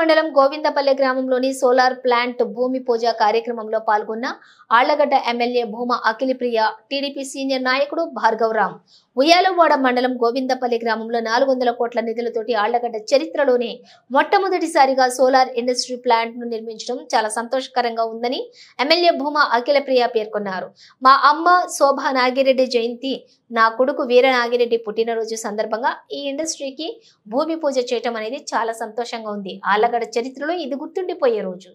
మండలం గోవిందపల్లె గ్రామంలోని solar plant భూమి పూజ కార్యక్రమంలో పాల్గొన్న Allagadda MLA Bhuma Akhilapriya, TDP senior నాయకుడు భార్గవరాం. ఉయ్యాలవాడ మండలం గోవిందపల్లి గ్రామంలో 400 కోట్ల నిధులతోటి ఆళ్లగడ్డ చరిత్రలోనే మొట్టమొదటిసారిగా సోలార్ ఇండస్ట్రీ ప్లాంట్ ను నిర్మించడం చాలా సంతోషకరంగా ఉందని ఎమ్మెల్యే భూమా అఖిలప్రియ పేర్కొన్నారు. మా అమ్మ శోభా నాగిరెడ్డి జయంతి, నా కొడుకు వీర నాగిరెడ్డి పుట్టినరోజు సందర్భంగా ఈ ఇండస్ట్రీకి భూమి పూజ చేయటం అనేది చాలా సంతోషంగా ఉంది. ఆళ్లగడ్డ చరిత్రలో ఇది గుర్తుండిపోయే రోజు.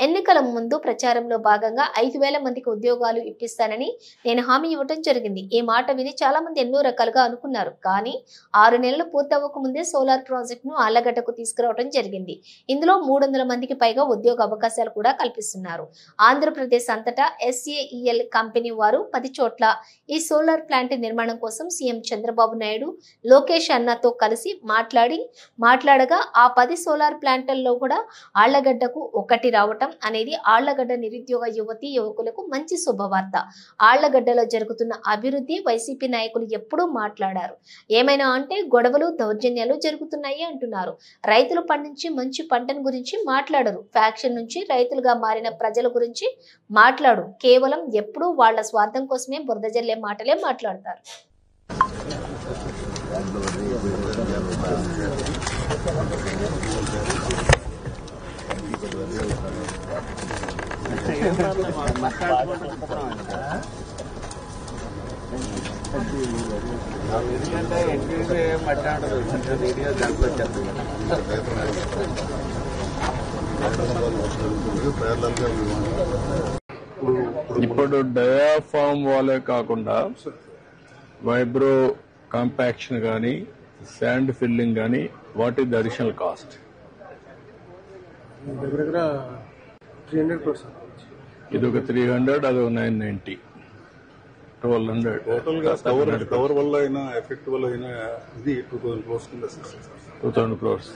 ఎన్నికల ముందు ప్రచారంలో భాగంగా 5,000 మందికి ఉద్యోగాలు ఇప్పిస్తానని నేను హామీ ఇవ్వటం జరిగింది. ఈ మాట విని చాలా మంది ఎన్నో రకాలుగా అనుకున్నారు. కానీ 6 నెలలు పూర్తవ్వక ముందే సోలార్ ప్రాజెక్ట్ ను ఆళ్లగడ్డకు తీసుకురావడం జరిగింది. ఇందులో 300 మందికి పైగా ఉద్యోగ అవకాశాలు కూడా కల్పిస్తున్నారు. ఆంధ్రప్రదేశ్ అంతటా SAEL కంపెనీ వారు 10 చోట్ల ఈ సోలార్ ప్లాంట్ నిర్మాణం కోసం సీఎం చంద్రబాబు నాయుడు, లోకేష్ అన్నతో కలిసి మాట్లాడగా ఆ 10 సోలార్ ప్లాంట్లలో కూడా ఆళ్లగడ్డకు ఒకటి రావటం అనేది ఆళ్లగడ్డ నిరుద్యోగ యువతి యువకులకు మంచి శుభవార్త. ఆళ్లగడ్డలో జరుగుతున్న అభివృద్ధి వైసీపీ నాయకులు ఎప్పుడూ మాట్లాడారు. ఏమైనా అంటే గొడవలు, దౌర్జన్యాలు జరుగుతున్నాయి అంటున్నారు. రైతులు పండించి మంచి పంటను గురించి మాట్లాడరు. ఫ్యాక్షన్ నుంచి రైతులుగా మారిన ప్రజల గురించి మాట్లాడు. కేవలం ఎప్పుడూ వాళ్ల స్వార్థం కోసమే బురద జల్లే మాటలే మాట్లాడతారు. ఇప్పుడు డయాఫామ్ వాలే కాకుండా వైబ్రో కాంపాక్షన్ కానీ, శాండ్ ఫిల్లింగ్ కానీ, what is the additional cost? దగ్గర 300 crores. ఇది ఒక 300, అదొక 990, 1200. టోటల్ గా కవర్ వల్ల అయినా ఎఫెక్ట్ వల్ల అయినా ఇది 2000 crores కింద 2000 crores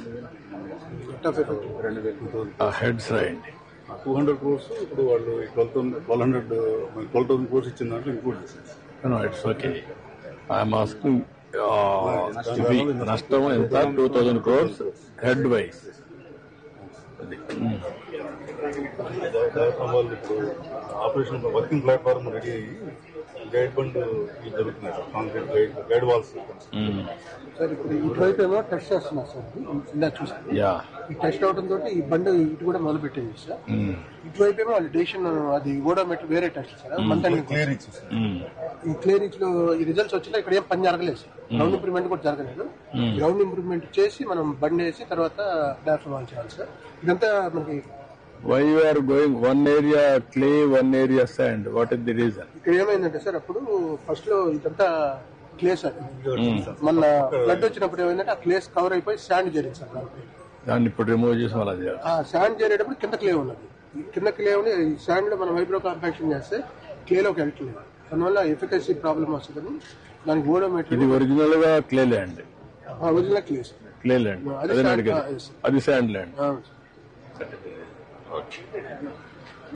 హెడ్స్ రాయండి. 200 crores ఇప్పుడు వాళ్ళు 12,000 crores ఇచ్చిన దాంట్లో ఇంక్లూడ్ చేశారు. It's okay. ఐఎమ్ ఆస్కింగ్ నష్టం ఎంత? 2000 crores హెడ్ వైజ్. వాళ్ళు ఇప్పుడు ఆపరేషన్ వర్కింగ్ ప్లాట్ఫామ్ రెడీ అయ్యి గైడ్ బండ్ జరుగుతున్నాయి sir. Concrete guide walls sir ఇప్పుడు ఇటువైపు ఏమో టెస్ట్ చేస్తున్నారు సార్. ఇందాక చూసాను ఈ టెస్ట్ అవడం తోటి ఈ బండి ఇటు కూడా మొదలు పెట్టింది సార్. ఇటువైపు ఏమో వాళ్ళు డేషన్ అది ఓడోమీటర్ వేరే టెస్ట్ సార్. ఈ క్లియరింగ్స్ లో ఈ రిజల్ట్స్ వచ్చినా ఇక్కడ ఏం పని జరగలేదు సార్. గ్రౌండ్ ఇంప్రూవ్మెంట్ కూడా జరగలేదు. గ్రౌండ్ ఇంప్రూవ్మెంట్ చేసి మనం బండి వేసి తర్వాత ప్లాట్ఫామ్ చేయాలి సార్. ఇదంతా మనకి Why you are going one area clay, one area sand? What is the reason? ఇక్కడ ఏమైందంటే సార్, అప్పుడు ఫస్ట్ లో ఇదంతా క్లే సార్. మన ఫ్లడ్ వచ్చినప్పుడు ఏమైందంటే ఆ క్లేస్ కవర్ అయిపోయి శాండ్ జరిగింది సార్. దాన్ని ఇప్పుడు రిమూవ్ చేసి మళ్ళీ ఆ శాండ్ చేరేటప్పుడు కింద క్లే ఉన్నది. కింద క్లే ఉండి శాండ్ లో మనం వైబ్రో కాంపాక్షన్ చేస్తే క్లేలోకి వెళ్ళట్లేదు. దానివల్ల ఎఫికసీ ప్రాబ్లం వస్తుందని దానికి ఓడోమీటర్. ఇది ఒరిజినల్ గా clay land. Original clay sir. Clay land అది శాండ్ ల్యాండ్. Okay.